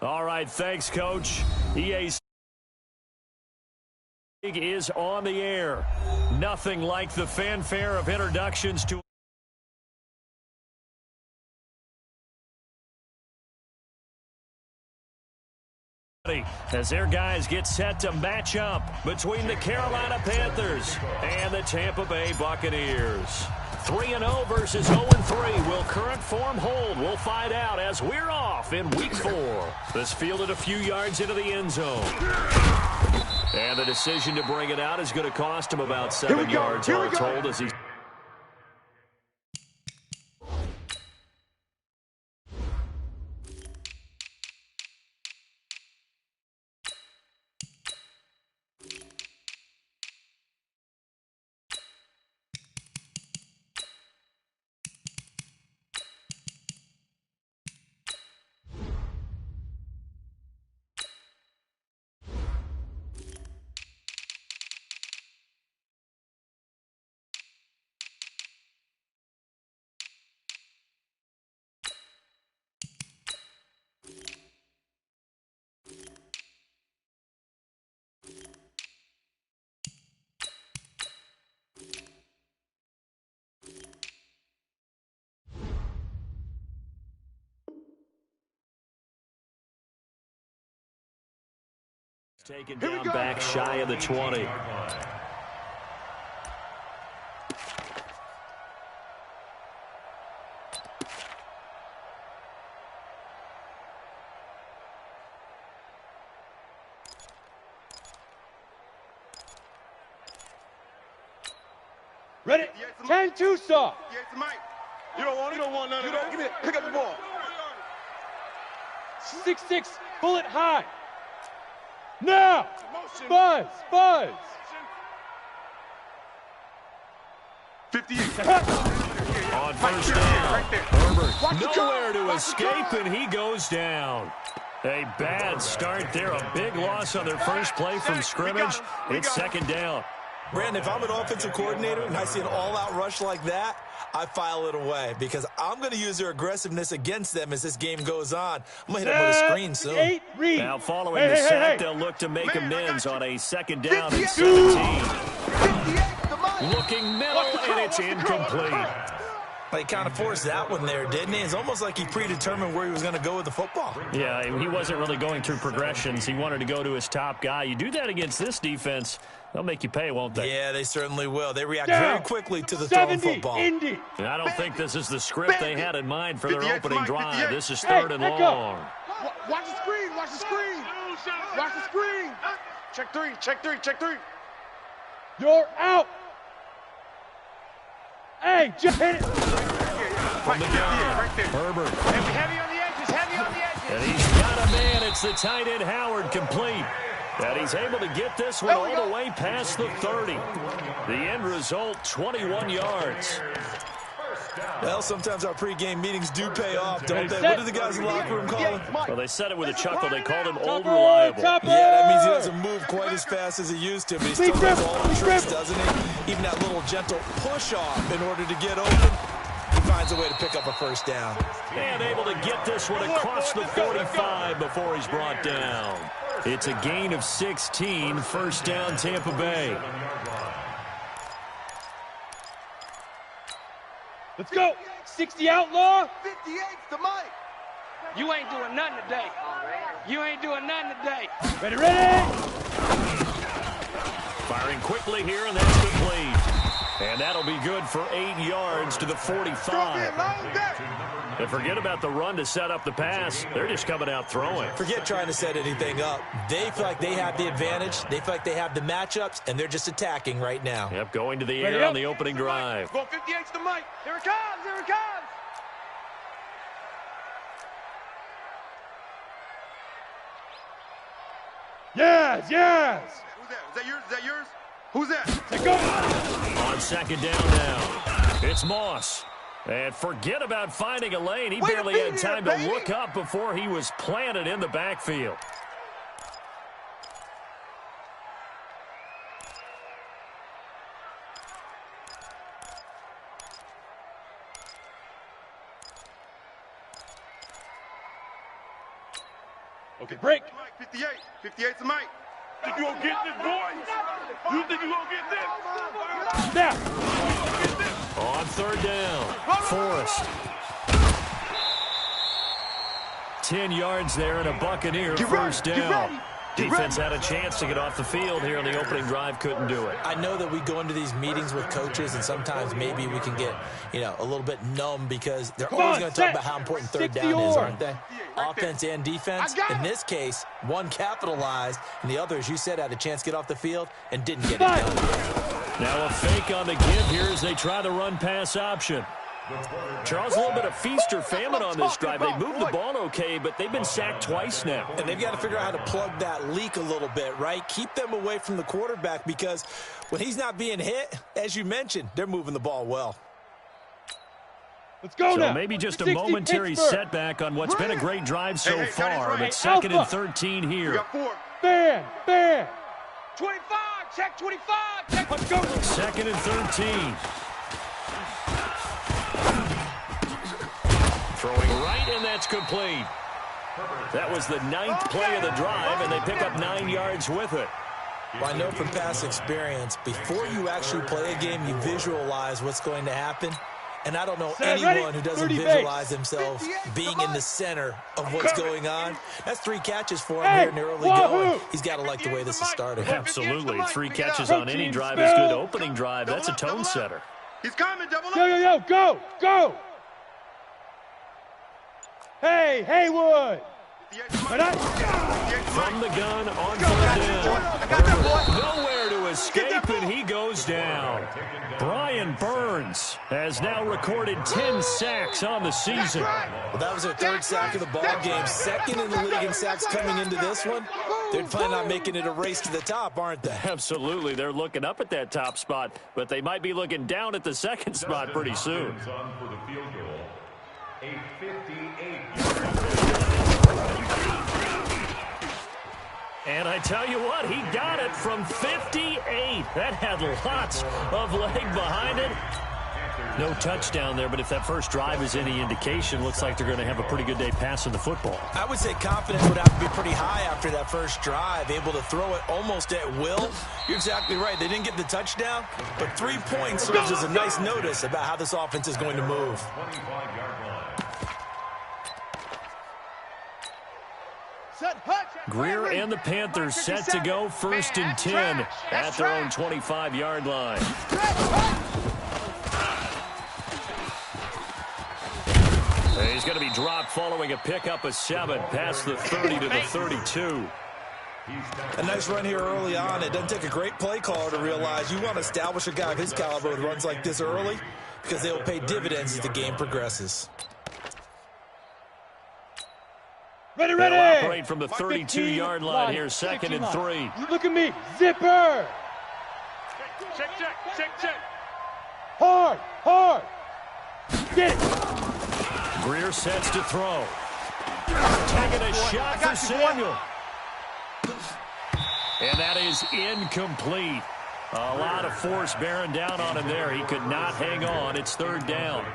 All right, thanks, Coach. EA is on the air. Nothing like the fanfare of introductions to as their guys get set to match up between the Carolina Panthers and the Tampa Bay Buccaneers. 3-0 versus 0-3. Will current form hold? We'll find out as we're off in Week 4. This fielded a few yards into the end zone. And the decision to bring it out is going to cost him about 7 yards all told as he... Taken down back shy of the 20. Ready? 10-2 stop. You don't want none of that. Give me it. Pick up the ball. 6-6, bullet high. Now! Buzz! 58. On first down, Herbert nowhere to escape, and he goes down. A bad start there, a big loss on their first play from scrimmage. It's second down. Brandon, if I'm an offensive coordinator and I see an all-out rush like that, I file it away because I'm going to use their aggressiveness against them as this game goes on. I'm going to hit them with a screen soon. Now following the sack, they'll look to make amends on a second down and 17. Looking middle, and it's incomplete. He kind of forced that one there, didn't he? It's almost like he predetermined where he was going to go with the football. Yeah, he wasn't really going through progressions. He wanted to go to his top guy. You do that against this defense, they'll make you pay, won't they? Yeah, they certainly will. They react very quickly to the thrown football. And I don't think this is the script they had in mind for their opening drive. This is third and long. Watch the screen. Watch the screen. Watch the screen. Check three. You're out. Hey, just hit it. From the gun, Herbert. Heavy on the edges. And he's got a man. It's the tight end, Howard, complete. And he's able to get this one all the way past the 30. The end result, 21 yards. Well, sometimes our pregame meetings do pay off, don't they? What do the guys in the locker room call him? Well, they said it with a chuckle. They called him old reliable. Yeah, that means he doesn't move quite as fast as he used to, but he still does all the tricks, doesn't he? Even that little gentle push-off in order to get open, he finds a way to pick up a first down. And able to get this one across the 45 before he's brought down. It's a gain of 16, first down Tampa Bay. Let's go. 60 outlaw. 58 to Mike. You ain't doing nothing today. Ready. Firing quickly here, and that's complete. And that'll be good for 8 yards to the 45. And forget about the run to set up the pass. They're just coming out throwing. Forget trying to set anything up. They feel like they have the advantage. They feel like they have the matchups, and they're just attacking right now. Yep, going to the air on the opening drive. Go 58 to Mike. Here it comes. Yes. Is that yours? Who's that? Let's go. On second down now, it's Moss. And forget about finding a lane. He barely had time to look up before he was planted in the backfield. Okay, break. 58. 58's the mic. Think you gonna get this, boy? You think you gonna get this? Snap. On third down, Forrest. 10 yards there and a Buccaneer first down. Defense had a chance to get off the field here in the opening drive, couldn't do it. I know that we go into these meetings with coaches, and sometimes maybe we can get, a little bit numb because they're always going to talk about how important third down is, aren't they? Offense and defense. In this case, one capitalized, and the other, as you said, had a chance to get off the field and didn't get it done. Now a fake on the give here as they try the run-pass option. Charles, a little bit of feast or famine on this drive. They moved the ball okay, but they've been sacked twice now. And they've got to figure out how to plug that leak a little bit, right? Keep them away from the quarterback because when he's not being hit, as you mentioned, they're moving the ball well. Let's go now. So maybe just a momentary setback on what's been a great drive so far, but second and 13 here. Fan. 25, check 25. Check. Let's go. Second and 13. Throwing right, and that's complete. That was the 9th play of the drive, and they pick up 9 yards with it. Well, I know from past experience, before you actually play a game, you visualize what's going to happen. And I don't know anyone who doesn't visualize themselves being in the center of what's going on. That's 3 catches for him here in the early going. He's got to like the way this is starting. Absolutely. 3 catches on any drive is good. Opening drive, that's a tone setter. He's coming, double up. Go. Hey, Haywood. From the gun on third down. Nowhere to escape, and he goes down. Brian Burns has now recorded 10 sacks on the season. Well, that was their 3rd sack of the ball game. 2nd in the league in sacks coming into this one. They're planning on making it a race to the top, aren't they? Absolutely. They're looking up at that top spot, but they might be looking down at the 2nd spot pretty soon. And I tell you what, he got it from 58. That had lots of leg behind it. No touchdown there, but if that first drive is any indication, looks like they're going to have a pretty good day passing the football. I would say confidence would have to be pretty high after that first drive, able to throw it almost at will. You're exactly right. They didn't get the touchdown, but 3 points serves as a nice notice about how this offense is going to move. Greer and the Panthers set to go 1st and 10 at their own 25-yard line. He's going to be dropped following a pickup of 7 past the 30 to the 32. A nice run here early on. It doesn't take a great play caller to realize you want to establish a guy of his caliber with runs like this early because they will pay dividends as the game progresses. Ready. They'll operate from the 32-yard line here, 2nd and 3. Look at me, zipper. Check. Hard. Get it. Greer sets to throw. Taking a shot for Samuel. And that is incomplete. A lot of force bearing down on him there. He could not hang on. It's 3rd down.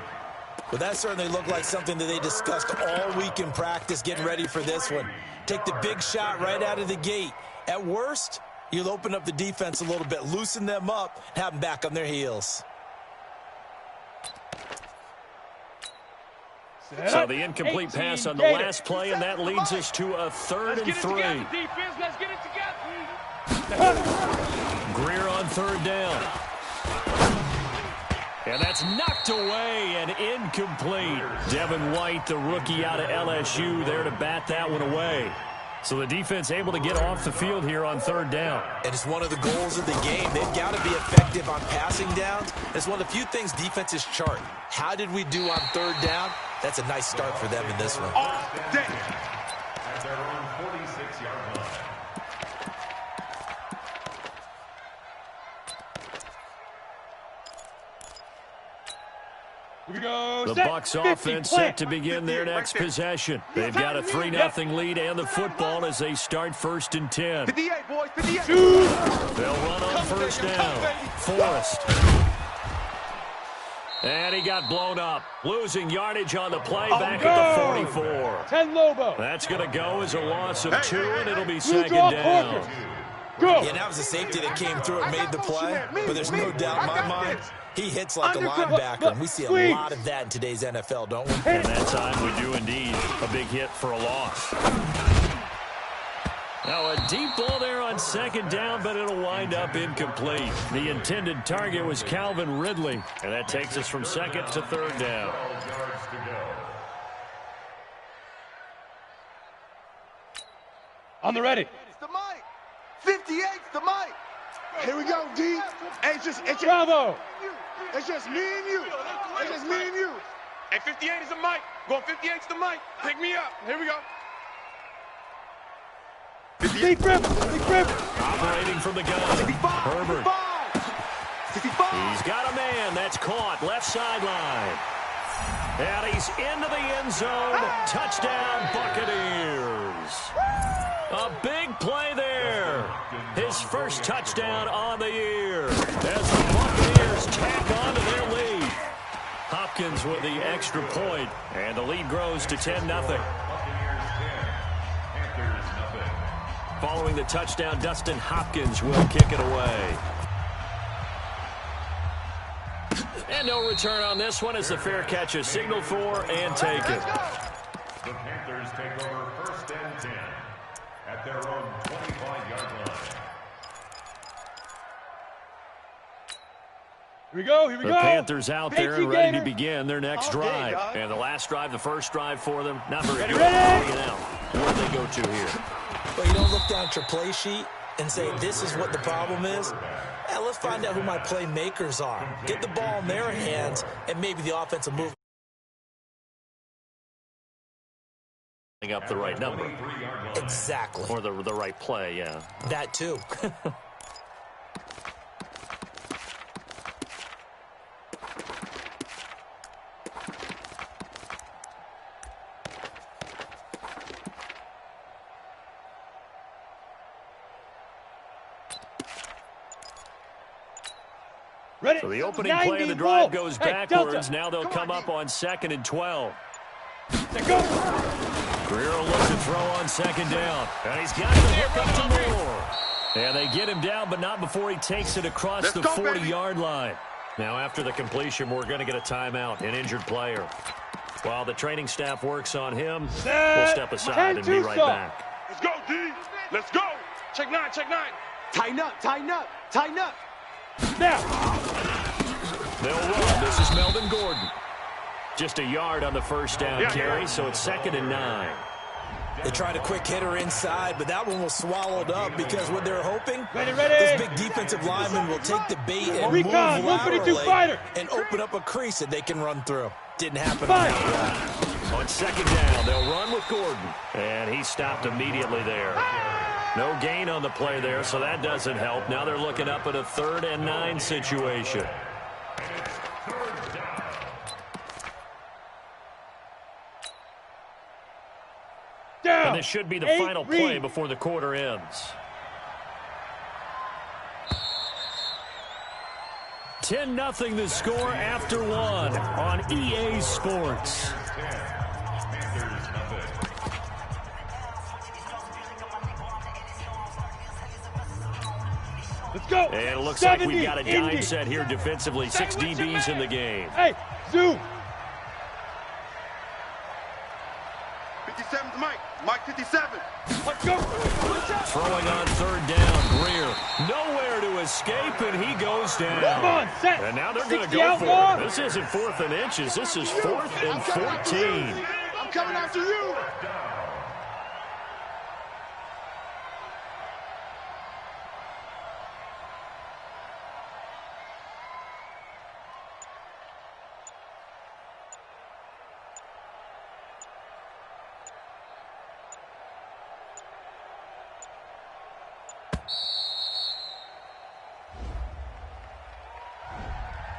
Well, that certainly looked like something that they discussed all week in practice getting ready for this one. Take the big shot right out of the gate. At worst, you'll open up the defense a little bit, loosen them up, and have them back on their heels. So the incomplete pass on the last play, and that leads us to a 3rd and 3. Let's get it together. Greer on 3rd down. And that's knocked away and incomplete. Devin White, the rookie out of LSU, there to bat that one away. So the defense able to get off the field here on 3rd down. And it's one of the goals of the game. They've got to be effective on passing downs. It's one of the few things defenses chart. How did we do on 3rd down? That's a nice start for them in this one. At their own 46-yard line. Here we go. The Bucs offense set to begin their next possession. They've got a 3-0 lead and the football as they start 1st and 10. 58, boys, 58. They'll run on 1st down. Forrest. And he got blown up, losing yardage on the play back at the 44. 10 Lobo. That's going to go as a loss of 2, and it'll be second down. Go. Yeah, that was a safety that came through and made the play, but there's no doubt in my mind he hits like a linebacker, and we see a lot of that in today's NFL, don't we? And that time we do indeed a big hit for a loss. Now a deep ball there on second down, but it'll wind up incomplete. The intended target was Calvin Ridley, and that takes us from second to third down. On the ready. It's the mic. 58's the mic. Here we go, D. Hey, Bravo. It's just me and you. It's just me and you. Hey, 58 is the mic. Going 58's the mic. Pick me up. Here we go. Big grip. Operating from the gun. 65. Herbert. 65. He's got a man. That's caught. Left sideline. And he's into the end zone. Touchdown, Buccaneers. A big play there. His first touchdown on the year as the Buccaneers tack on to their lead. Hopkins with the extra point, and the lead grows to 10-0. Following the touchdown, Dustin Hopkins will kick it away. And no return on this one as the fair catch is signaled for and taken. The Panthers take over 1st and 10 at their own 25-yard line. Here we go. The Panthers out there and ready to begin their next drive. And the last drive, the first drive for them, not very good. Where do they go to here? Well, you don't look down at your play sheet and say, this is what the problem is. Yeah, let's find out who my playmakers are. Get the ball in their hands, and maybe the offensive move. Up the right number. Exactly. Or the right play, yeah. That too. So the opening play of the drive goes backwards. Now they'll come up on 2nd and 12. Greer will look to throw on 2nd down. And he's got to hook up to Moore. And they get him down, but not before he takes it across the 40-yard line. Now after the completion, we're going to get a timeout, an injured player. While the training staff works on him, we'll step aside and be right back. Let's go, D. Let's go. Check 9, check 9. Tighten up, tighten up, tighten up. Now. They'll run. This is Melvin Gordon. Just a yard on the first down carry, so it's 2nd and 9. They tried a quick hitter inside, but that one was swallowed up because what they're hoping, ready. This big defensive lineman will take the bait and move laterally and open up a crease that they can run through. Didn't happen on that play. On 2nd down, they'll run with Gordon. And he stopped immediately there. No gain on the play there, so that doesn't help. Now they're looking up at a 3rd and 9 situation. And this should be the final play before the quarter ends. 10-0 the score after 1 on EA Sports. Let's go. And it looks like we've got a dime set here defensively. 6 DBs in the game. Hey, zoom. 57's Mike. Mike 57. Let's go. Throwing on 3rd down, Greer. Nowhere to escape, and he goes down. Come on, set. And now they're going to go for it. This isn't 4th and inches. This is 4th and 14. I'm coming after you.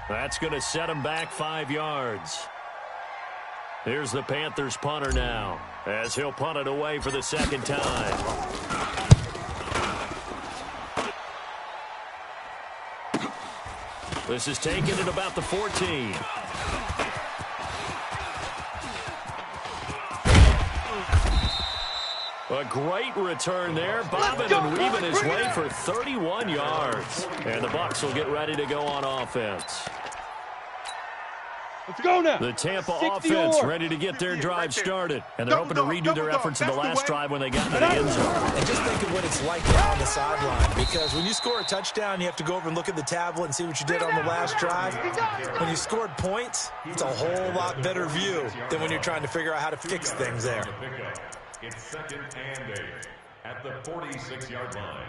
That's going to set him back 5 yards. Here's the Panthers punter now, as he'll punt it away for the 2nd time. This is taken at about the 14. A great return there, bobbing and weaving his way for 31 yards. And the Bucs will get ready to go on offense. Let's go now. The Tampa offense ready to get their drive started. And they're hoping to redo their efforts in the last drive when they got into the end zone. And just think of what it's like down on the sideline. Because when you score a touchdown, you have to go over and look at the tablet and see what you did on the last drive. When you scored points, it's a whole lot better view than when you're trying to figure out how to fix things there. It's 2nd and 8 at the 46-yard line.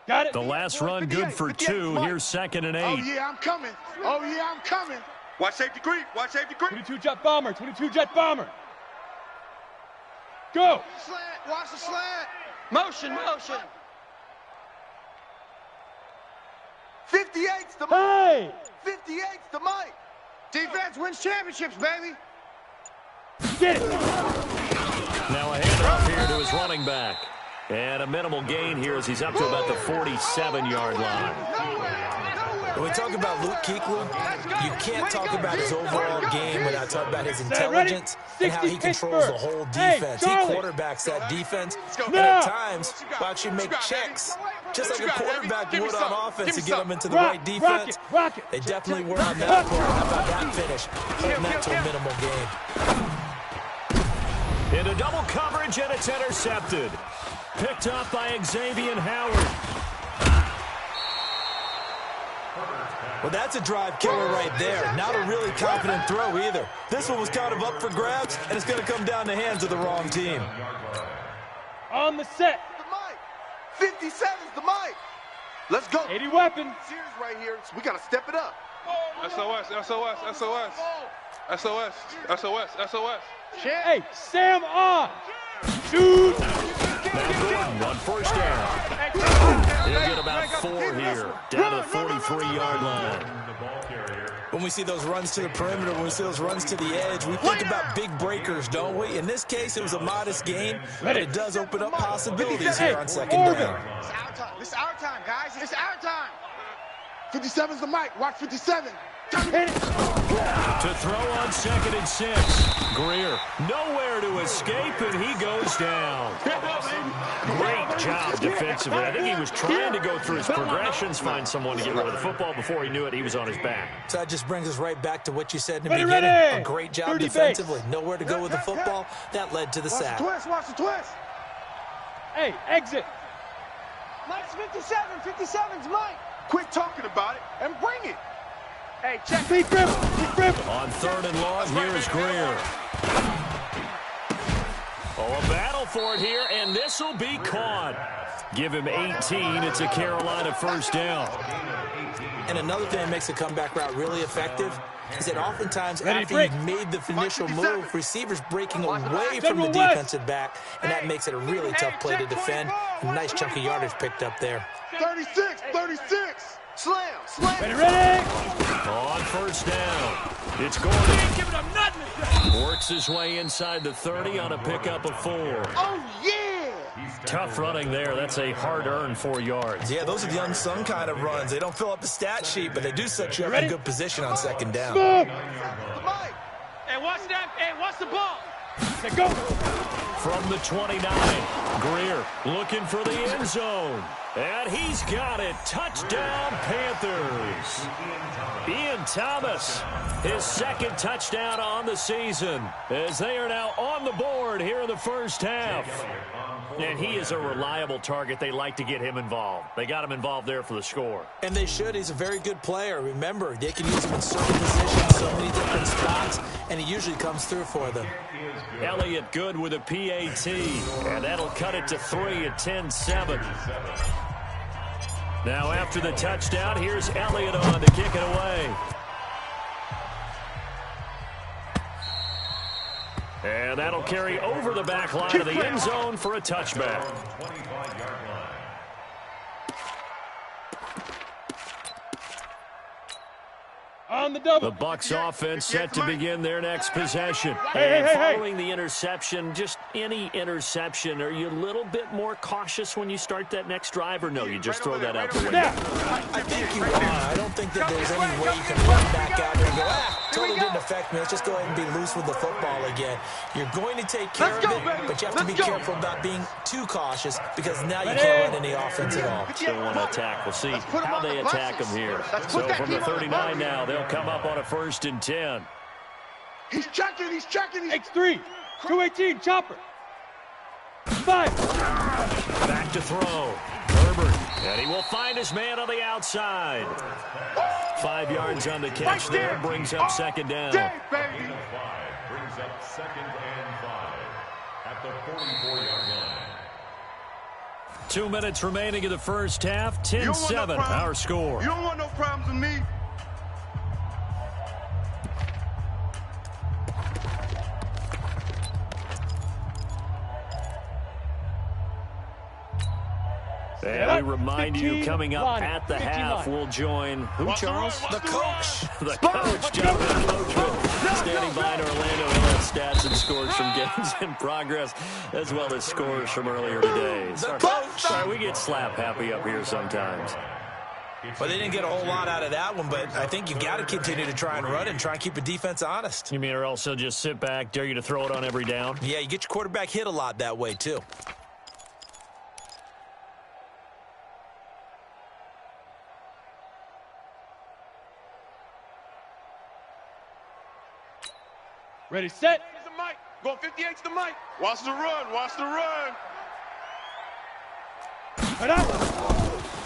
Got it. The last run good for 2. Here's 2nd and 8. Oh, yeah, I'm coming. Oh, yeah, I'm coming. Watch safety creep. Watch safety creep. 22 jet bomber. 22 jet bomber. Go. Slant. Watch the slant. Motion, motion. 58's the Hey. 58's the mic. Defense wins championships, baby. Get it. Now a handoff here to his running back. And a minimal gain here as he's up to about the 47-yard line. When we talk about Luke Kuechly, you can't talk about his overall game without talking about his intelligence and how he controls the whole defense. He quarterbacks that defense, and at times will actually make checks, just like a quarterback would on offense to get them into the right defense. They definitely were on that play. How about that finish? Holding that to a minimal gain. Into double coverage, and it's intercepted. Picked up by Xavier Howard. Well, that's a drive killer right there. Not a really confident throw either. This one was kind of up for grabs, and it's going to come down the hands of the wrong team. On the set. The mic. 57's the mic. Let's go. 80 weapon. Series right here, so we got to step it up. SOS, SOS, SOS. SOS, SOS, SOS. Hey, Sam on. Shoot. Now Gordon on first down. He'll get about 4 here, down to the 43-yard line. When we see those runs to the perimeter, when we see those runs to the edge, we think about big breakers, don't we? In this case, it was a modest gain, but it does open up possibilities here on 2nd down. It's our time. It's our time, guys. It's our time. 57's the mic. Watch 57. Hit it. To throw on 2nd and 6. Greer nowhere to escape, and he goes down. Great job defensively. I think he was trying to go through his progressions, find someone to get rid of the football. Before he knew it, he was on his back. So that just brings us right back to what you said in the beginning. A great job defensively. Nowhere to go with the football. That led to the sack. Watch the twist. Hey, exit. Mike's 57. 57's Mike. Quit talking about it and bring it. Hey, check. Big grip. On 3rd and long, here is Greer. Oh, a battle for it here, and this will be caught. Give him 18. It's a Carolina first down. And another thing that makes a comeback route really effective is that oftentimes after you've made the initial move, receivers breaking away from the defensive back, and that makes it a really tough play to defend. A nice chunk of yardage picked up there. 36. Slam. Ready. On first down, it's Gordon. Works his way inside the 30 on a pickup of 4. Oh, yeah. Tough running there. That's a hard-earned 4 yards. Yeah, those are the unsung kind of runs. They don't fill up the stat sheet, but they do set you up in good position on 2nd down. Move. Hey, watch that. Hey, watch the ball. Let's go. From the 29, Greer looking for the end zone. And he's got it. Touchdown, Panthers. Ian Thomas, his 2nd touchdown on the season, as they are now on the board here in the first half. And he is a reliable target. They like to get him involved. They got him involved there for the score. And they should. He's a very good player. Remember, they can use him in certain positions, so many different spots, and he usually comes through for them. Elliott good with a PAT, and that'll cut it to 3 at 10-7. Now after the touchdown, here's Elliott on to kick it away. And that'll carry over the back line of the end zone for a touchback. On the double. The Bucs offense set to begin their next possession. Hey, And following the interception, just any interception, are you a little bit more cautious when you start that next drive, or no, you just throw that out the window? I think you are. I don't think that there's any way you can run back out there and go, totally didn't affect me. Let's just go ahead and be loose with the football again. You're going to take care of it, but you have to be careful about being too cautious because now you can't run any offense at all. Still want to attack. We'll see how they attack them here. So from the 39 now, they'll come up on a 1st and 10. He's checking. X3. 218. Chopper. 5. Back to throw. Herbert. And he will find his man on the outside. 5 yards on the catch there. Brings up 2nd down. Brings up 2nd and 5 at the 44-yard line. 2 minutes remaining in the first half. 10-7, our score. You don't want no problems with me. And we remind you, coming up at the half, we'll join who, Charles? The coach. The coach, Jonathan Coachman, standing by in Orlando. He'll have stats and scores from games in progress, as well as scores from earlier today. Sorry, we get slap happy up here sometimes. Well, they didn't get a whole lot out of that one, but I think you got to continue to try and run and try and keep the defense honest. You mean or else they'll just sit back, dare you to throw it on every down? Yeah, you get your quarterback hit a lot that way, too. Ready, set. Here's the mic. Going 58 to the mic. Watch the run. Watch the run. Right up.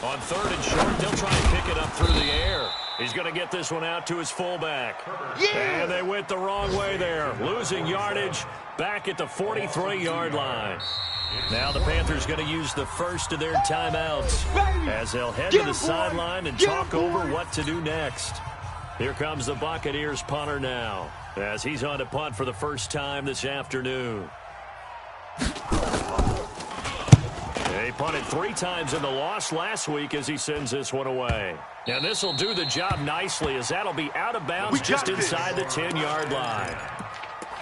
On 3rd and short, they'll try and pick it up through the air. He's going to get this one out to his fullback. And they went the wrong way there. Losing yardage back at the 43-yard line. Now the Panthers going to use the first of their timeouts as they'll head to the sideline and talk over what to do next. Here comes the Buccaneers punter now, as he's on to punt for the first time this afternoon. He punted 3 times in the loss last week as he sends this one away. And this will do the job nicely, as that'll be out of bounds just inside the 10-yard line.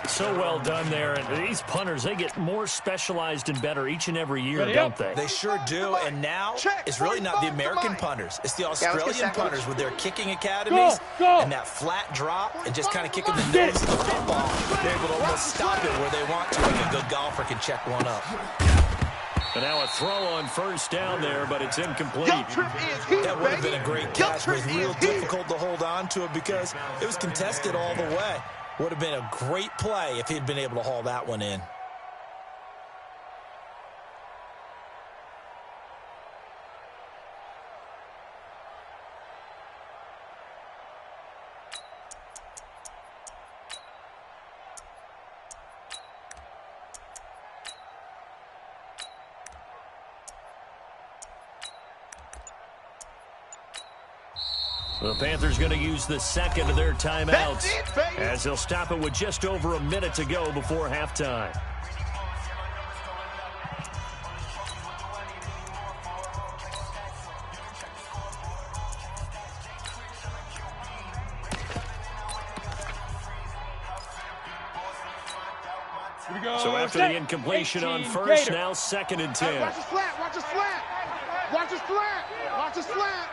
So well done there. And these punters, they get more specialized and better each and every year, don't they? They sure do. And now it's really not the American punters. It's the Australian punters with their kicking academies and that flat drop and just kind of kicking the nose of the football. They're able to almost stop it where they want to, like a good golfer can check one up. And now a throw on 1st down there, but it's incomplete. That would have been a great catch. It was real difficult to hold on to it because it was contested all the way. Would have been a great play if he'd been able to haul that one in. The Panthers going to use the 2nd of their timeouts as they'll stop it with just over a minute to go before halftime. So after the incompletion on 1st, now 2nd and 10. Watch the slant. Watch the slant. Watch the slant. Watch the slant.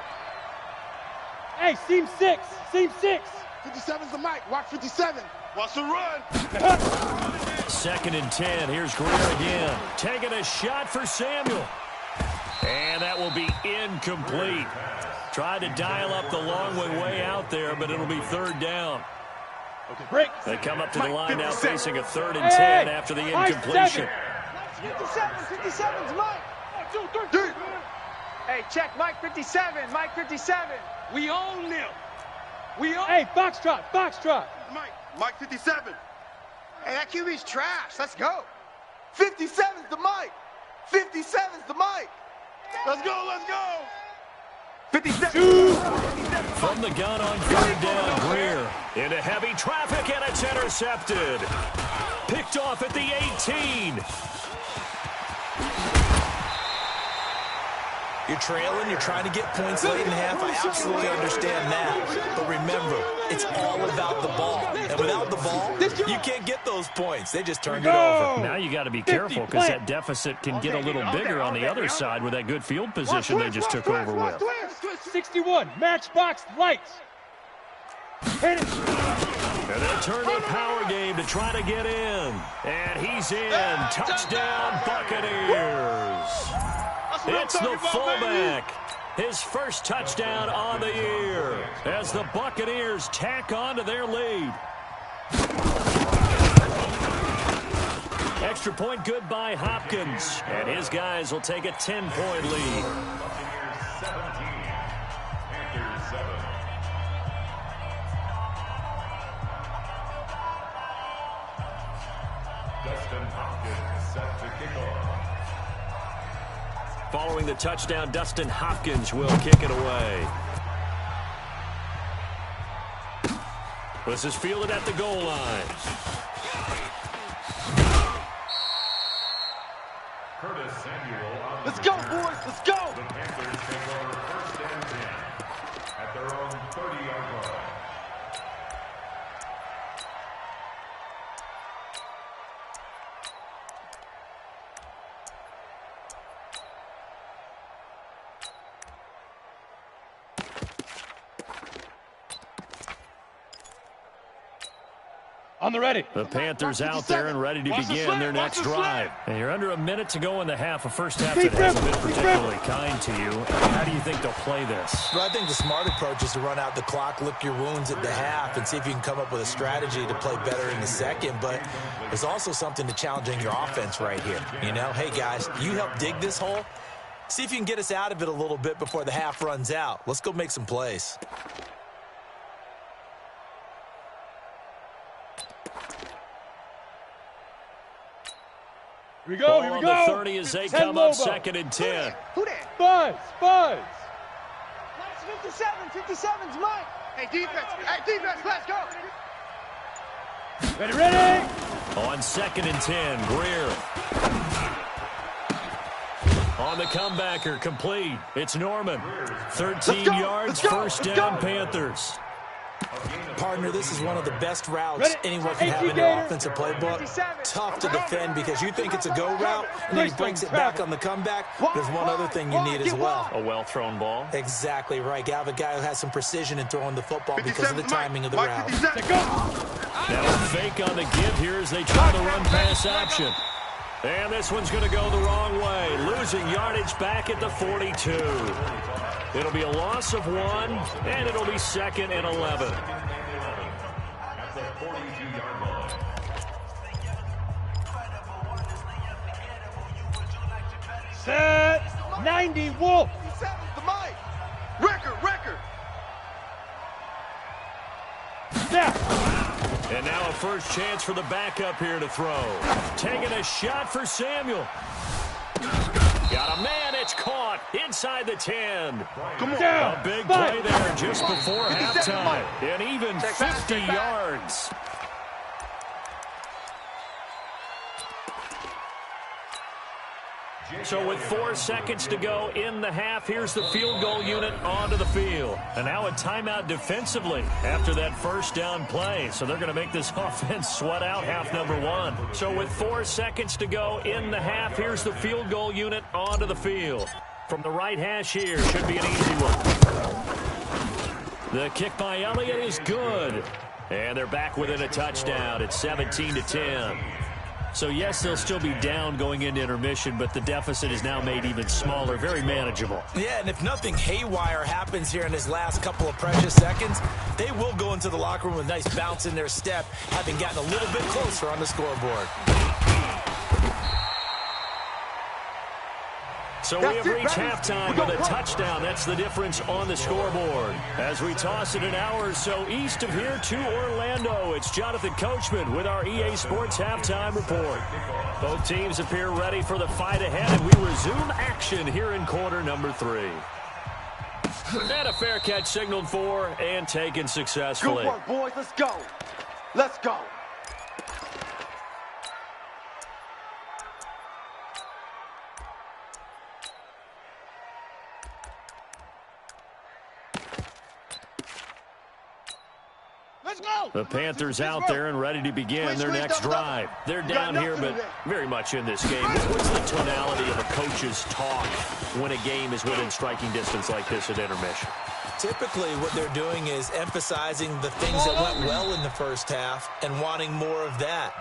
Hey, seam 6. Seam 6. 57's the mic. Watch 57. Watch the run. 2nd and 10. Here's Greer again. Taking a shot for Samuel. And that will be incomplete. Tried to dial up the long way out there, but it'll be 3rd down. Okay, break. They come up to the line now facing a 3rd and 10 after the incompletion. 57's Mike. 1, 2, 3. Hey, check Mike 57. Mike 57. We own them. Hey, Foxtrot. Foxtrot. Mike 57. Hey, that QB's trash. Let's go. 57's the Mike. 57's the Mike. Let's go. Let's go. 57. From the gun on 3rd down, Greer into heavy traffic, and it's intercepted. Picked off at the 18. You're trailing, you're trying to get points late in the half. I absolutely understand that. But remember, it's all about the ball. And without the ball, you can't get those points. They just turned it over. Now you got to be careful because that deficit can get a little bigger on the other side with that good field position they just took over with. 61, matchbox lights. Hit it. And they turn the power game to try to get in. And he's in. Touchdown, Buccaneers. It's the fullback. His first touchdown on the year as the Buccaneers tack on to their lead. Extra point good by Hopkins. And his guys will take a 10-point lead. Buccaneers 17, Panthers 7. Dustin Hopkins set to kick off. Following the touchdown, Dustin Hopkins will kick it away. This is fielded at the goal line. Curtis Samuel on Let's go, boys. Let's go. The Panthers take over first and 10 at their own 30-yard line. On the ready. The Panthers out there and ready to begin their next drive. And you're under a minute to go in the half. A first half that hasn't been particularly kind to you. How do you think they'll play this? Well, I think the smart approach is to run out the clock, lick your wounds at the half, and see if you can come up with a strategy to play better in the second. But there's also something to challenging your offense right here. You know, hey, guys, you help dig this hole. See if you can get us out of it a little bit before the half runs out. Let's go make some plays. Here we go, here we go. On the 30 as they come up 2nd and 10. Who that? Buzz, Buzz. That's 57's Mike. Hey, defense, let's go. Ready, ready. On 2nd and 10, Greer. On the comebacker, complete. It's Norman. 13 yards, first down, Panthers. Partner, this is one of the best routes anyone can have in their offensive playbook. Tough to defend because you think it's a go route, and then he breaks it back on the comeback. There's one other thing you need as well. A well-thrown ball. Exactly right. You have a guy who has some precision in throwing the football because of the timing of the route. Now a fake on the give here as they try the run-pass option. And this one's going to go the wrong way. Losing yardage back at the 42. It'll be a loss of 1, and it'll be 2nd and 11. At the 42-yard line. Set. 90, Wolf. 57's the Mike. Record. Snap. And now a first chance for the backup here to throw. Taking a shot for Samuel. Got a man, it's caught inside the 10. Come on. A big play there just before halftime. And even 50 yards. So with 4 seconds to go in the half, here's the field goal unit onto the field. And now a timeout defensively after that first down play. So they're going to make this offense sweat out half number 1. So with 4 seconds to go in the half, here's the field goal unit onto the field. From the right hash here, should be an easy one. The kick by Elliott is good. And they're back within a touchdown. It's 17-10. So, yes, they'll still be down going into intermission, but the deficit is now made even smaller, very manageable. Yeah, and if nothing haywire happens here in his last couple of precious seconds, they will go into the locker room with a nice bounce in their step, having gotten a little bit closer on the scoreboard. So we have reached halftime with a touchdown. That's the difference on the scoreboard. As we toss it an hour or so east of here to Orlando, it's Jonathan Coachman with our EA Sports Halftime Report. Both teams appear ready for the fight ahead, and we resume action here in quarter number 3. And a fair catch signaled for and taken successfully. Good work, boys. Let's go. Let's go. The Panthers out there and ready to begin their next drive. They're down here, but very much in this game. What's the tonality of a coach's talk when a game is within striking distance like this at intermission? Typically, what they're doing is emphasizing the things that went well in the first half and wanting more of that.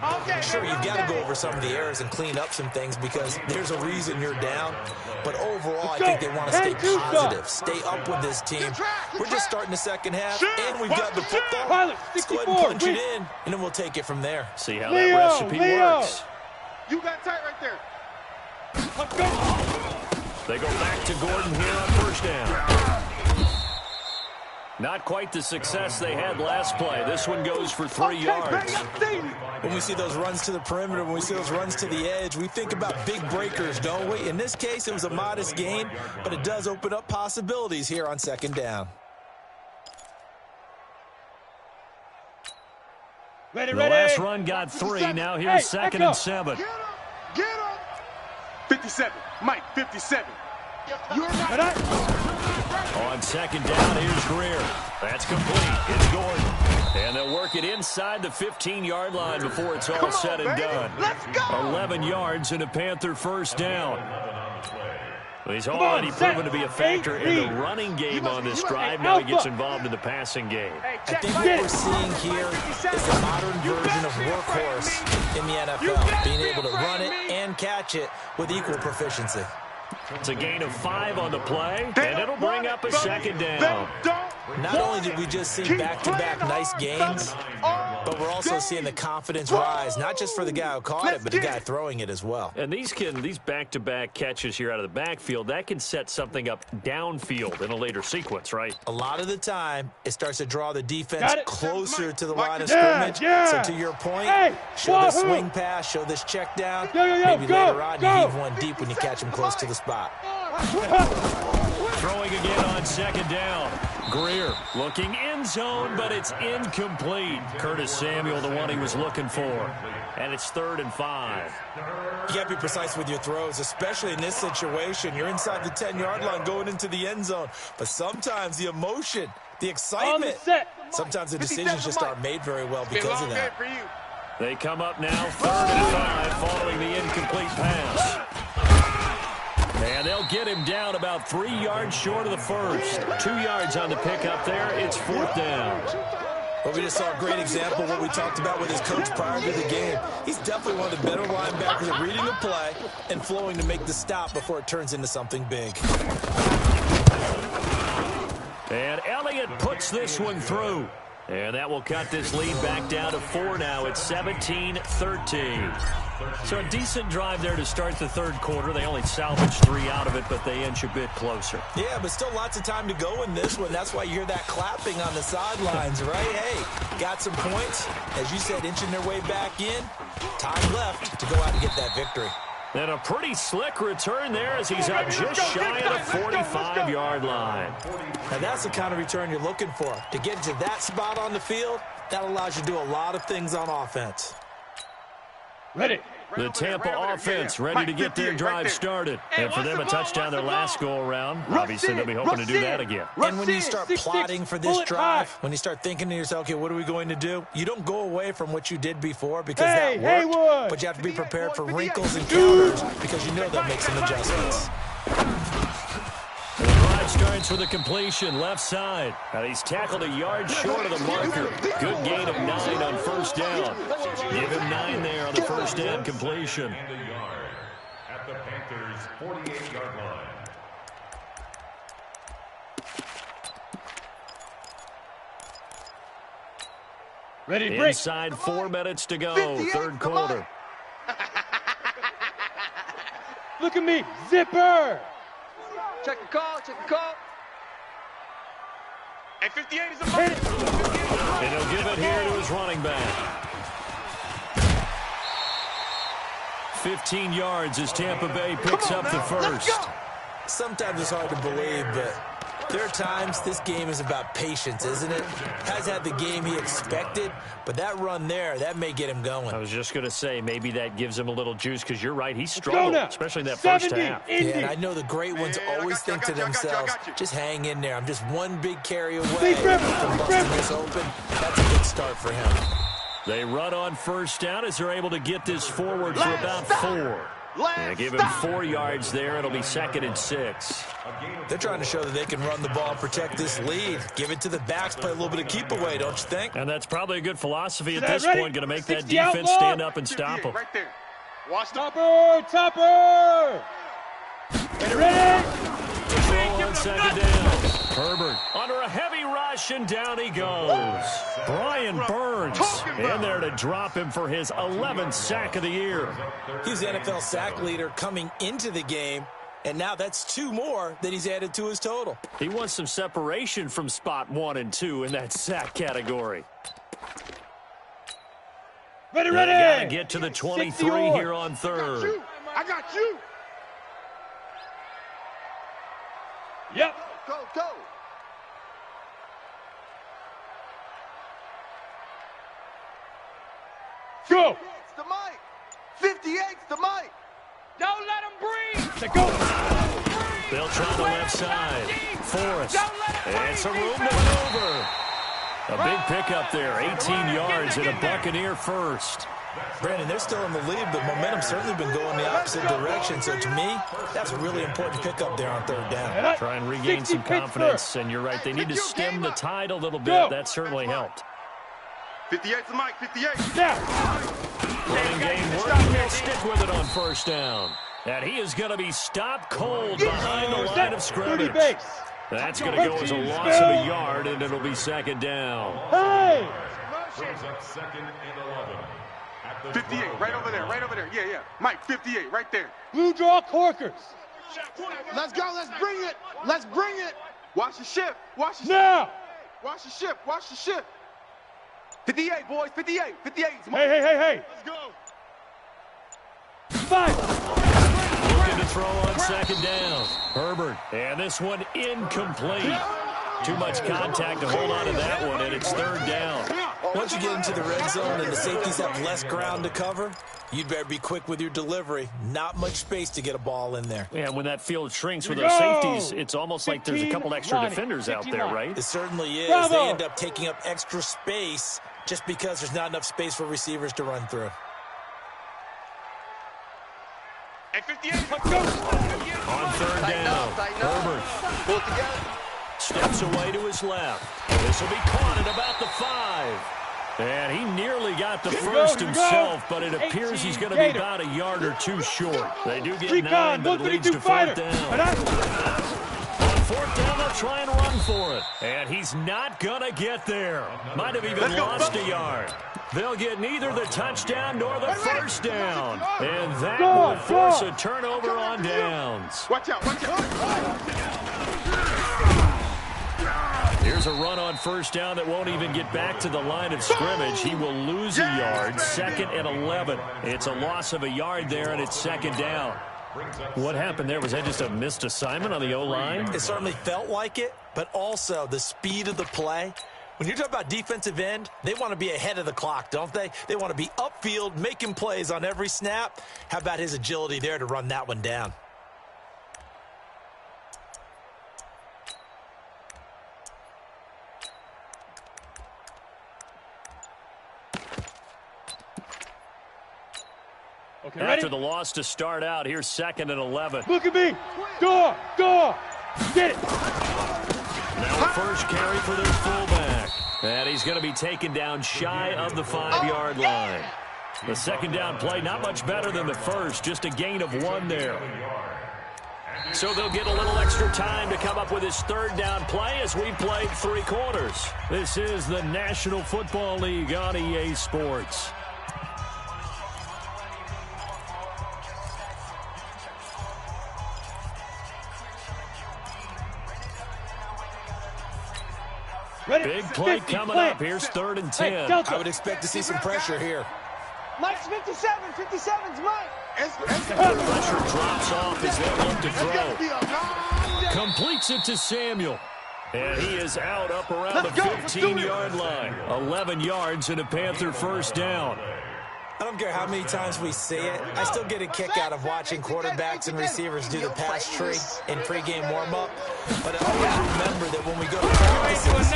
Sure, you've got to go over some of the errors and clean up some things because there's a reason you're down. But overall, I think they want to stay positive, stay up with this team. We're just starting the second half, and we've got the football. Let's go ahead and punch it in, and then we'll take it from there. See how that recipe works. You got tight right there. They go back to Gordon here on first down. Not quite the success they had last play. This one goes for 3 yards. When we see those runs to the perimeter, when we see those runs to the edge, we think about big breakers, don't we? In this case, it was a modest gain, but it does open up possibilities here on second down. Ready. Last run got 3. Now here's second and 7. Get him. 57. Mike, 57. You're not. On second down, here's Greer. That's complete. It's Gordon. And they'll work it inside the 15-yard line before it's all said and done. Let's go. 11 yards and a Panther first down. He's already proven to be a factor in the running game on this drive. Now he gets involved in the passing game. I think what we're seeing here is a modern version of workhorse in the NFL, being able to run it and catch it with equal proficiency. It's a gain of 5 on the play, and it'll bring up a second down. Not only did we just see back-to-back nice gains, but we're also seeing the confidence rise, not just for the guy who caught it, but the guy throwing it as well. And these back-to-back catches here out of the backfield, that can set something up downfield in a later sequence, right? A lot of the time, it starts to draw the defense closer to the line of scrimmage. So to your point, show this swing pass, show this check down. Maybe later on you heave one deep when you catch him close to the spot. Throwing again on second down. Greer looking end zone, but it's incomplete. Curtis Samuel, the one he was looking for. And it's 3rd and 5. You got to be precise with your throws, especially in this situation. You're inside the 10-yard line going into the end zone. But sometimes the emotion, the excitement, sometimes the decisions just aren't made very well because of that. They come up now 3rd and 5 following the incomplete pass. And they'll get him down about 3 yards short of the first. 2 yards on the pickup there. It's 4th down. Well, we just saw a great example of what we talked about with his coach prior to the game. He's definitely one of the better linebackers at reading the play and flowing to make the stop before it turns into something big. And Elliott puts this one through. And that will cut this lead back down to 4 now. It's 17-13. So a decent drive there to start the third quarter. They only salvaged 3 out of it, but they inch a bit closer. Yeah, but still lots of time to go in this one. That's why you hear that clapping on the sidelines, right? Hey, got some points. As you said, inching their way back in. Time left to go out and get that victory. And a pretty slick return there as he's up just shy of the 45-yard line. Now that's the kind of return you're looking for. To get to that spot on the field, that allows you to do a lot of things on offense. Ready. The Tampa offense ready to get their drive started. And for them, a touchdown their last go-around. Obviously, they'll be hoping to do that again. And when you start plotting for this drive, when you start thinking to yourself, okay, what are we going to do? You don't go away from what you did before because that worked, but you have to be prepared for wrinkles and counters because you know they'll make some adjustments. The drive starts with a completion left side. Now he's tackled a yard short of the marker. Good gain of 9 on first down. Give him 9 there on the first down completion. At the Panthers' 48-yard line. Ready to break. Inside 4 minutes to go, third quarter. Look at me, zipper. Check the call, check the call. And 58 is a mark. And he'll give it here to his running back. 15 yards as Tampa Bay picks up the first. Sometimes it's hard to believe, but There are times this game is about patience, isn't it? Has had the game he expected, but that run there, that may get him going. I was just going to say, maybe that gives him a little juice, because you're right, he struggled, especially in that first half. Yeah, and I know the great ones always think to themselves, just hang in there. I'm just one big carry away from busting this open. That's a good start for him. They run on first down as they're able to get this forward for about 4. And give him 4 yards there. It'll be 2nd and 6. They're trying to show that they can run the ball and protect this lead. Give it to the backs, play a little bit of keep away, don't you think? And that's probably a good philosophy at this point. Going to make that defense stand up and stop them. Right there. Watch the Topper! Get ready! To throw on 2nd down. Herbert under a heavy rush, and down he goes. Brian Burns in there to drop him for his 11th sack of the year. He's the NFL sack leader coming into the game, and now that's 2 more that he's added to his total. He wants some separation from spot 1 and 2 in that sack category. Ready! They got to get to the 23 here on 3rd. I got you. Yep. Go. Go. It's the mic. 58's the mic. Don't let him breathe. Let's go. They'll try the left side. Forrest. And some room to maneuver. A big pickup there. 18 yards and a Buccaneer first. Brandon, they're still in the lead, but momentum's certainly been going the opposite direction. So to me, that's a really important pickup there on 3rd down. Try and regain some confidence. And you're right, they need to stem the tide a little bit. That certainly helped. 58's the mic. 58. Yeah. Running game working. They'll stick with it on first down. And he is going to be stopped cold behind the line of scrimmage. That's going to go as a loss of a yard, and it'll be 2nd down. Hey! Brings up 2nd and 11. 58, right over there. Yeah. Mike, 58, right there. Blue draw corkers. Let's go, let's bring it. Watch the shift, Now! Watch the shift. 58, boys, 58. Hey. Let's go. 5. Looking to throw on 2nd down. Herbert, and this one incomplete. Too much contact to hold on to that one, and it's 3rd down. Once you get into the red zone and the safeties have less ground to cover, you'd better be quick with your delivery. Not much space to get a ball in there. Yeah, when that field shrinks with those safeties, it's almost like there's a couple extra defenders out there, right? It certainly is. Bravo. They end up taking up extra space just because there's not enough space for receivers to run through. And 58, On 3rd down, Herbert. Pull it together. Steps away to his left. This will be caught at about the 5. And he nearly got the first himself, but it appears he's going to be about a yard or 2 short. They do get 9, but it leads to 4th down. On 4th down, they'll try and run for it. And he's not going to get there. Might have even lost a yard. They'll get neither the touchdown nor the first down. And that will force a turnover on downs. Watch out. Here's a run on first down that won't even get back to the line of scrimmage. He will lose a yard. 2nd and 11. It's a loss of a yard there, and it's 2nd down. What happened there? Was that just a missed assignment on the O-line? It certainly felt like it, but also the speed of the play. When you're talking about defensive end, they want to be ahead of the clock, don't they? They want to be upfield, making plays on every snap. How about his agility there to run that one down? Okay, After the loss to start out, here's 2nd and 11. Look at me. Door. Get it. Now the first carry for their fullback. And he's going to be taken down shy of the 5-yard line. The 2nd down play, not much better than the first, just a gain of 1 there. So they'll get a little extra time to come up with his 3rd down play as we played 3 quarters. This is the National Football League on EA Sports. Big play coming up. Here's 3rd and 10. I would expect to see some pressure here. Mike's 57. 57's Mike. Pressure drops off as they look to throw. Completes it to Samuel. And he is out up around the 15-yard line. 11 yards and a Panther first down. I don't care how many times we see it. I still get a kick out of watching quarterbacks and receivers do the pass tree in pregame warm-up. But I always remember that when we go to practices,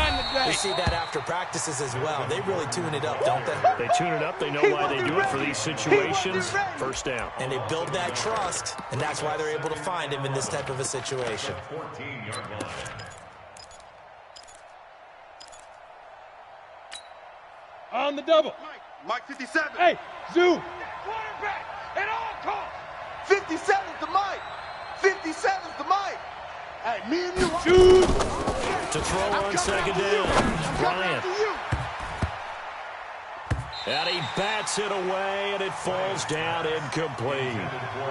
we see that after practices as well. They really tune it up, don't they? They tune it up. They know why they do it for these situations. First down. And they build that trust, and that's why they're able to find him in this type of a situation. 14-yard line. On the double. Mike 57. Hey, Zoo. Quarterback at all costs. 57's the Mike. 57's the Mike. Hey, me and you. Zoo. To throw on second down. Bryant. And he bats it away, and it falls down incomplete.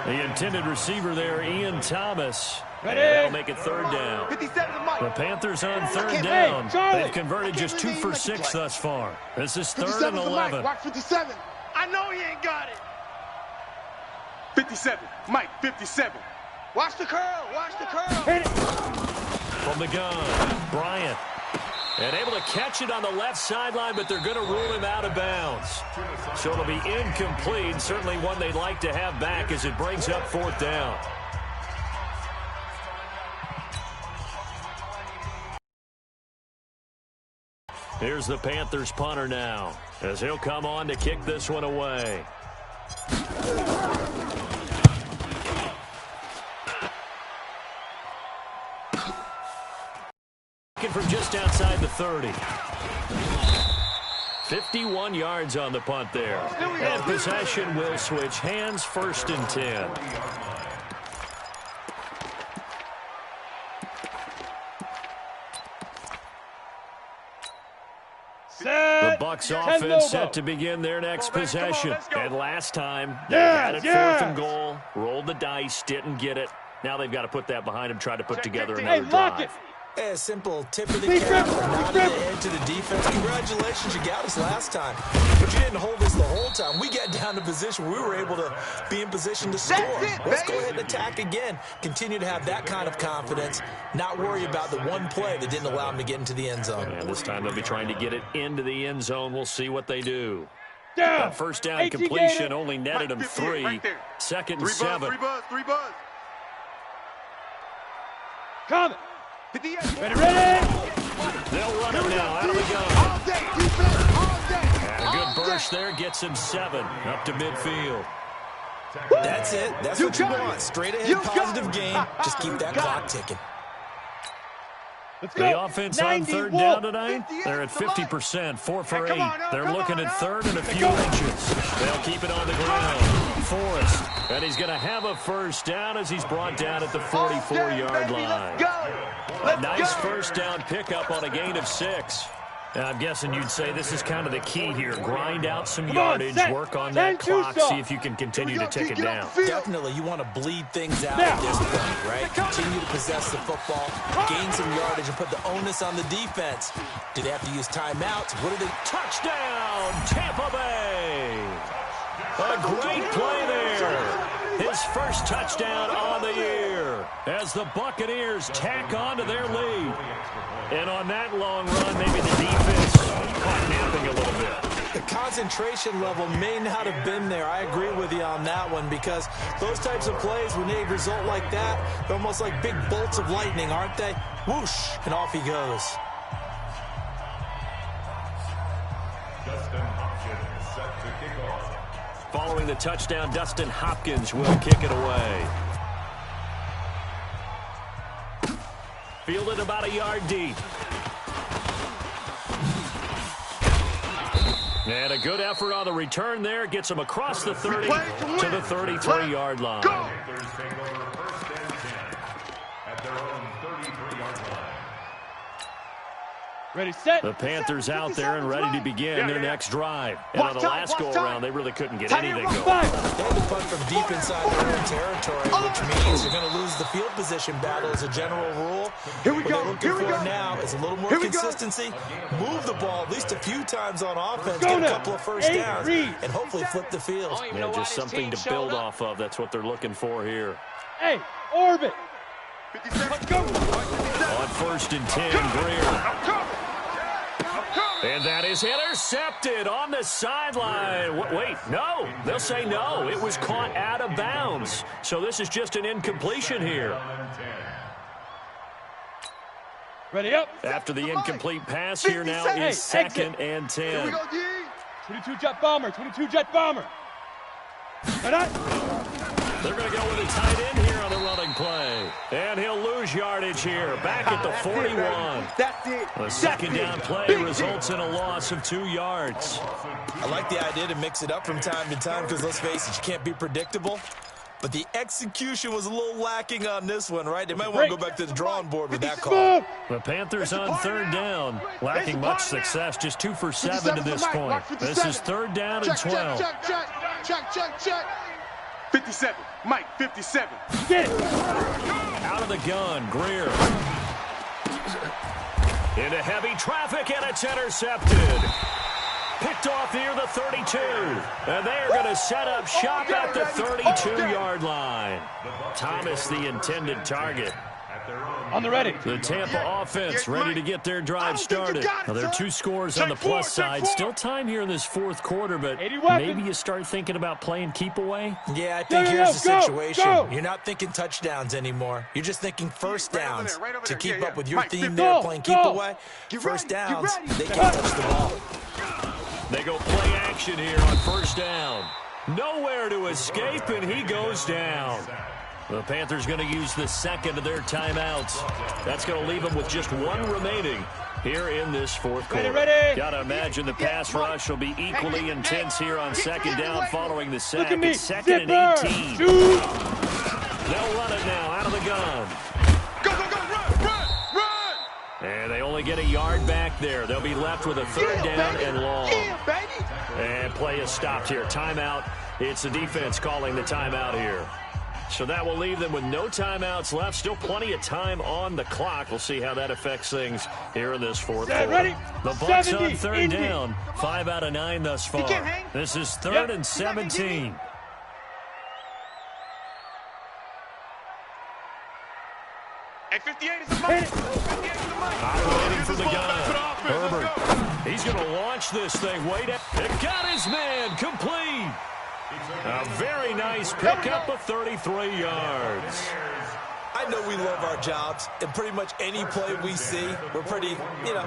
The intended receiver there, Ian Thomas. And that'll make it third down. 57's the Mike. The Panthers on third down. They've converted just 2 for 6 thus far. This is third and 11. Watch 57. I know he ain't got it. 57. Mike 57. Watch the curl. Watch the curl. Hit it. From the gun, Bryant. And able to catch it on the left sideline, but they're going to rule him out of bounds. So it'll be incomplete. Certainly one they'd like to have back as it brings up fourth down. Here's the Panthers punter now, as he'll come on to kick this one away. From just outside the 30. 51 yards on the punt there. And possession will switch hands, first and 10. The Bucs offense set to begin their next possession. And last time, they had it fourth and goal, rolled the dice, didn't get it. Now they've got to put that behind them, try to put together another drive. A simple tip of the cap, nod of the head to the defense. Congratulations, you got us last time. But you didn't hold us the whole time. We got down to position. We were able to be in position to score. Let's go ahead and attack again. Continue to have that kind of confidence. Not worry about the one play that didn't allow them to get into the end zone. And this time they'll be trying to get it into the end zone. We'll see what they do. Down. First down completion only netted them 3. Right, second and 7. 3 buzz. Coming. Ready. They'll run it now out of the gun. All day, defense, all day. And a good burst there gets him 7 up to midfield. That's it. That's what you want. Straight ahead, positive game. Just keep that clock ticking. Let's go. The offense on third down tonight, they're at 50%, 4 for 8. They're looking at third and a few inches. They'll keep it on the ground. Forrest, and he's going to have a first down as he's brought down at the 44-yard line. A nice first down pickup on a gain of 6. And I'm guessing you'd say this is kind of the key here. Grind out some yardage, work on that clock, see if you can continue to tick it down. Definitely, you want to bleed things out at this point, right? Continue to possess the football, gain some yardage, and put the onus on the defense. Do they have to use timeouts? What are they? Touchdown, Tampa Bay! A great play there. His first touchdown on the year as the Buccaneers tack on to their lead. And on that long run, maybe the defense caught napping a little bit. The concentration level may not have been there. I agree with you on that one because those types of plays, when they result like that, they're almost like big bolts of lightning, aren't they? Whoosh, and off he goes. Dustin Hopkins set to kick off. Following the touchdown, Dustin Hopkins will kick it away. Fielded about a yard deep. And a good effort on the return there. Gets him across the 30 to the 33-yard line. Panthers take over first and 10 at their own 33-yard line. Ready, set. The Panthers out there and ready to begin their next drive. And on the last go-around, they really couldn't get anything going. They had to punt from deep inside their own territory, which means you're going to lose the field position battle as a general rule. Here we go. What they're looking for now is a little more consistency. Move the ball at least a few times on offense, get a couple of first downs, and hopefully flip the field. Yeah, just something to build off of. That's what they're looking for here. Hey, orbit. 57. Let's go. On 1st and 10, Greer. And that is intercepted on the sideline. Wait, no. They'll say no. It was caught out of bounds. So this is just an incompletion here. Ready up. After the incomplete pass here now is 2nd and 10. 22 jet bomber, 22 jet bomber. Right on. They're going to go with a tight end here on the running play. And he'll lose yardage here. Back at the 41. That's it. A 2nd down play results in a loss of 2 yards. I like the idea to mix it up from time to time because, let's face it, you can't be predictable. But the execution was a little lacking on this one, right? They might want to go back to the drawing board with that call. The Panthers on 3rd down, lacking much success, just 2 for 7 to this point. This is 3rd down and 12. Check. 57. Mike, 57. Get it. Out of the gun, Greer. Into heavy traffic, and it's intercepted. Picked off near the 32. And they are going to set up shop at the 32-yard line. Thomas, the intended target. On the ready. The Tampa offense ready to get their drive started. Now, there are 2 scores on the plus side. Still time here in this 4th quarter, but maybe you start thinking about playing keep away. Yeah, I think here's the situation. You're not thinking touchdowns anymore. You're just thinking first downs to keep up with your theme there, playing keep away. First downs, they can't touch the ball. They go play action here on 1st down. Nowhere to escape, and he goes down. The Panthers going to use the 2nd of their timeouts. That's going to leave them with just 1 remaining here in this 4th quarter. Got to imagine the pass rush will be equally intense here on 2nd down following the sack. It's 2nd and 18. They'll run it now out of the gun. Go, run! And they only get a yard back there. They'll be left with a 3rd down and long. And play is stopped here. Timeout. It's the defense calling the timeout here. So that will leave them with no timeouts left. Still plenty of time on the clock. We'll see how that affects things here in this 4th quarter. Ready? The Bucs on 3rd down. 5 out of 9 thus far. This is 3rd and 17. Hey, 58 is a Mike. Operating from the gun. Herbert. He's going to launch this thing. Wait. It got his man complete. A very nice pickup of 33 yards. I know we love our jobs, and pretty much any play we see, we're pretty,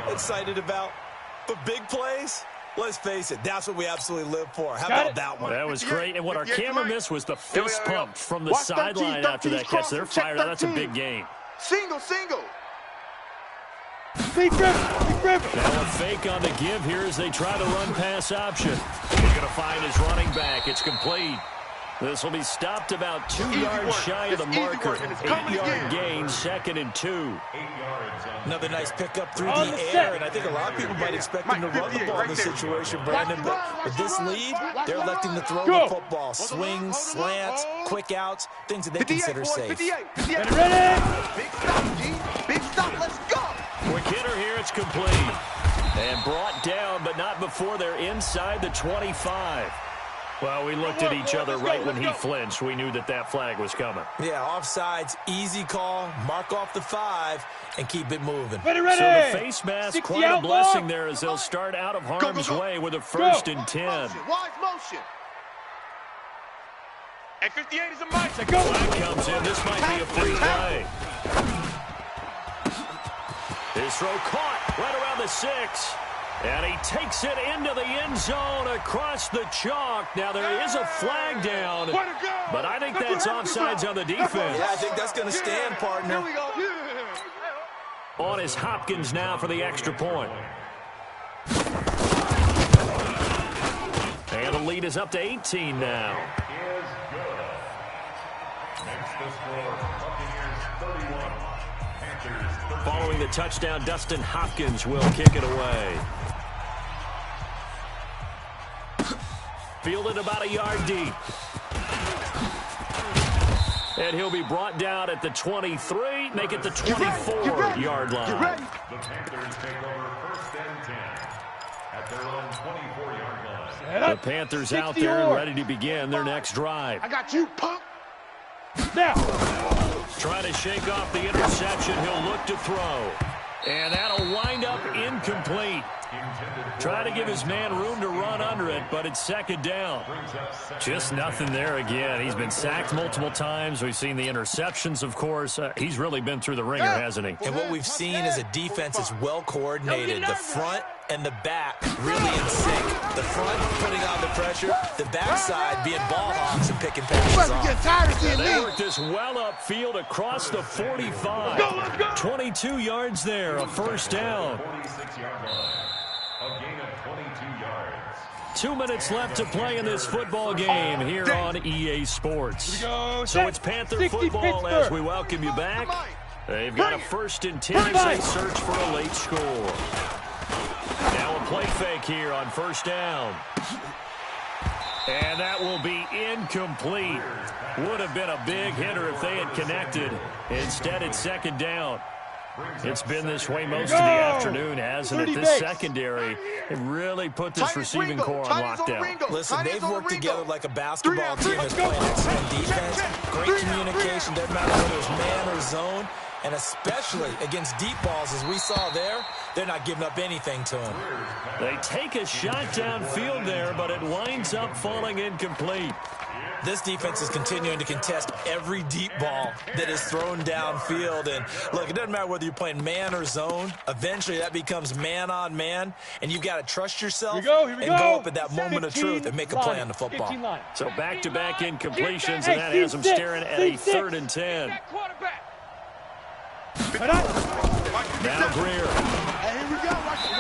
excited about. But big plays, let's face it, that's what we absolutely live for. How about that one? That was great. And what our camera missed was the fist pump from the sideline after that catch. They're fired up. That's a big game. Single. Big rip. Now a fake on the give here as they try the run-pass option. He's going to find his running back. It's complete. This will be stopped about 2 yards shy of the marker. 8-yard gain, 2nd and 2. Another nice pickup through the air, and I think a lot of people might expect him to run the ball in this situation, Brandon. But with this lead, they're electing to throw the football. Swings, slants, quick outs, things that they consider safe. Ready? Big stop, let's go. Quick hitter here, it's complete. And brought down, but not before they're inside the 25. Well, we looked at each other right when he flinched. We knew that flag was coming. Yeah, offsides, easy call, mark off the 5, and keep it moving. Ready. So the face mask, quite a blessing there as they'll start out of harm's way with a 1st and 10. Wide motion. Hey, 58 is a Mike. Flag comes in. This might be a free play. His throw caught right around the 6. And he takes it into the end zone across the chalk. Now, there is a flag down, but I think that's offsides on the defense. Yeah, I think that's going to stand, partner. On is Hopkins now for the extra point. And the lead is up to 18 now. Following the touchdown, Dustin Hopkins will kick it away. Fielded about a yard deep. And he'll be brought down at the 23, make it the 24-yard line. The Panthers take over 1st and 10 at their own 24-yard line. The Panthers out there and ready to begin their next drive. I got you, punk. Now. trying to shake off the interception. He'll look to throw. And that'll wind up incomplete. Trying to give his man room to run under it, but it's second down. Just nothing there again. He's been sacked multiple times. We've seen the interceptions, of course. He's really been through the ringer, hasn't he? And what we've seen is a defense that's well coordinated. The front and the back really in sync. The front putting on the pressure, the backside being ball hawks and picking passes off. They worked this well upfield across the 45. 22 yards there, a first down. 2 minutes left to play in this football game here on EA Sports. So it's Panther football as we welcome you back. They've got a 1st and 10 as they search for a late score. Now a play fake here on first down. And that will be incomplete. Would have been a big hitter if they had connected. Instead, it's second down. It's been this way most of the afternoon, hasn't it? This secondary really put this receiving core on lockdown. Listen, they've worked together like a basketball team that's playing excellent defense. Great communication, doesn't matter whether it's man or zone. And especially against deep balls, as we saw there, they're not giving up anything to him. They take a shot downfield there, but it winds up falling incomplete. This defense is continuing to contest every deep ball that is thrown downfield. And, look, it doesn't matter whether you're playing man or zone. Eventually, that becomes man-on-man, and you've got to trust yourself and go up at that moment of truth and make a play on the football. So back-to-back incompletions, and that has them staring at a 3rd and 10. Now Greer.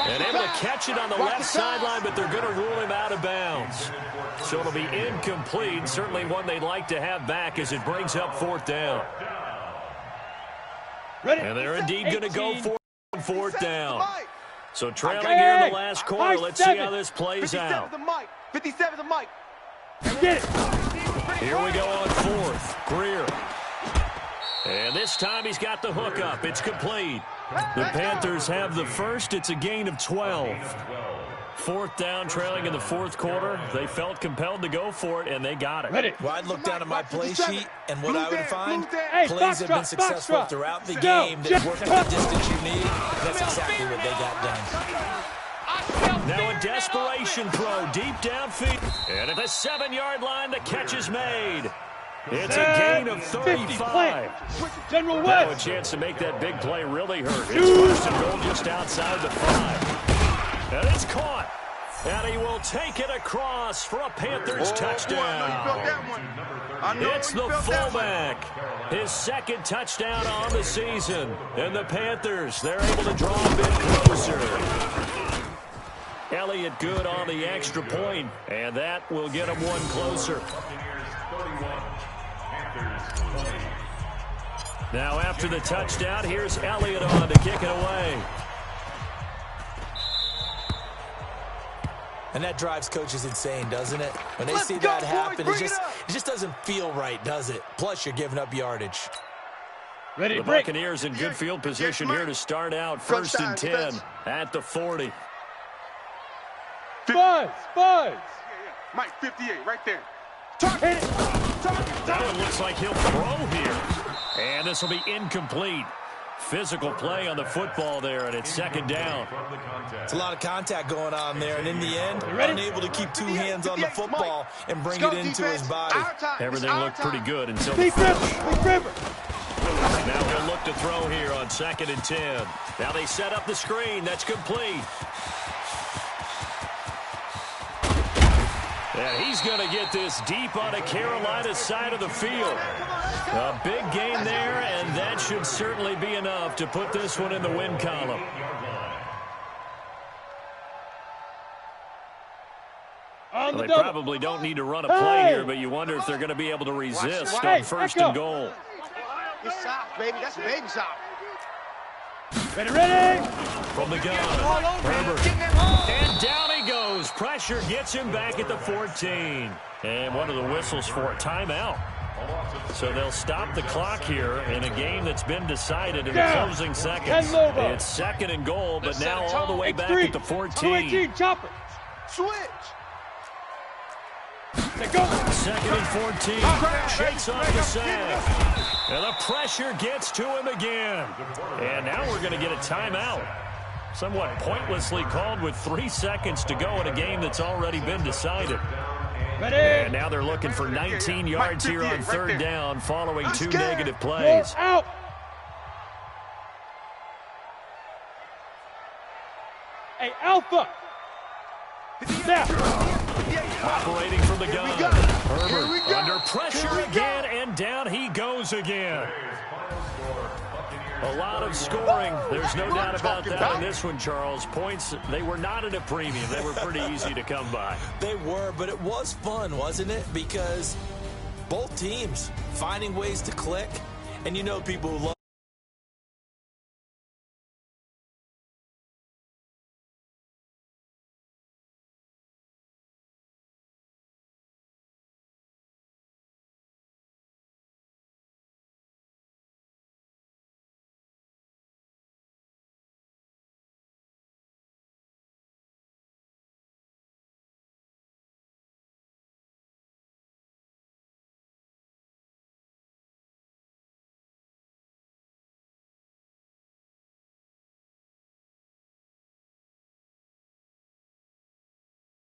And able to catch it on the left sideline, but they're going to rule him out of bounds. So it'll be incomplete. Certainly one they'd like to have back as it brings up 4th down. And they're indeed going to go for 4th down. So trailing here in the last quarter. Let's see how this plays out. 57 the mic. Here we go on 4th. Greer. And this time he's got the hook up. It's complete. The Panthers have the first. It's a gain of 12. 4th down, trailing in the 4th quarter. They felt compelled to go for it, and they got it. Well, I'd look down at my play sheet, and what I would find, plays have been successful throughout the game that work the distance you need. That's exactly what they got done. Now a desperation throw deep downfield. And at the 7-yard line, the catch is made. It's a gain of 35. Now a chance to make that big play really hurt. It's 1st and goal just outside the 5. And it's caught. And he will take it across for a Panthers touchdown. It's the fullback. His 2nd touchdown on the season. And the Panthers, they're able to draw a bit closer. Elliott good on the extra point, and that will get him one closer. Now after the touchdown, here's Elliott on to kick it away. And that drives coaches insane, doesn't it? When they see that happen, it just doesn't feel right, does it? Plus, you're giving up yardage. The Buccaneers in good field position here to start out 1st and 10 at the 40. Buzz! Mike, 58, right there. That one looks like he'll throw here. And this will be incomplete. Physical play on the football there, and it's 2nd down. It's a lot of contact going on there, and in the end, unable to keep 2 hands on the football and bring it into his body. Everything looked pretty good until the finish. Now he'll look to throw here on 2nd and 10. Now they set up the screen. That's complete. And he's going to get this deep on a Carolina side of the field. A big gain there, and that should certainly be enough to put this one in the win column. Well, they probably don't need to run a play here, but you wonder if they're going to be able to resist on 1st and goal. It's south, baby. That's baby south. Ready? From the gun, Herbert. And down he goes. Pressure gets him back at the 14. And one of the whistles for a timeout. So they'll stop the clock here in a game that's been decided in the closing seconds. It's 2nd and goal, but now all the way back at the 14. Switch. Second and 14. Shakes off the sack. And the pressure gets to him again. And now we're going to get a timeout. Somewhat pointlessly called with 3 seconds to go in a game that's already been decided. And now they're looking for 19 yards here on third down following 2 negative plays. Out. Hey, Alpha. Snap. Operating from the gun. Herbert under pressure again, and down he goes again. A lot of scoring. There's no doubt about that in this one, Charles. Points, they were not at a premium. They were pretty easy to come by. They were, but it was fun, wasn't it? Because both teams finding ways to click. And you know people who